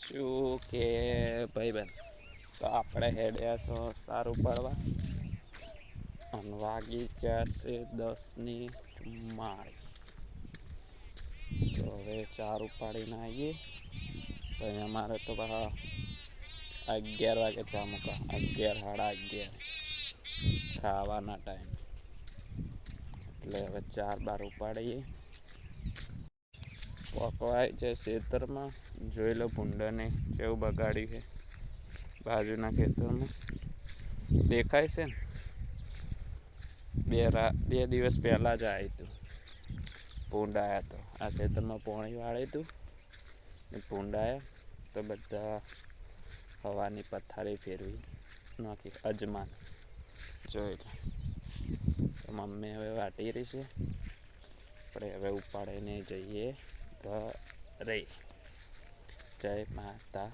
શું કે ભાઈબંધ તો આપણે હેડ્યા છો સારું પડવા અને વાગી જશે 10:44 તો હવે ચાર ઉપાડીને આવીએ તો અમારે તો પાછા 11 વાગે ચા મૂકા 11 સાડા 11 ખાવાના ટાઈમ એટલે હવે 4 ઉપાડીએ પકવાય છે ખેતરમાં જોઈ લો ભૂંડાને કેવું બગાડ્યું છે બાજુના ખેતરમાં દેખાય છે ને બે દિવસ પહેલાં જ આવ્યું હતું ભૂંડ આવ્યા તો આ ખેતરમાં પોણી વાળ્યું હતું ને ભૂંડ આવ્યા તો બધા હવાની પથારી ફેરવી નાખી અજમાન જોઈ લો તો મમ્મી હવે વાટી રહી છે આપણે હવે ઉપાડીને જઈએ ઘરે જય માતા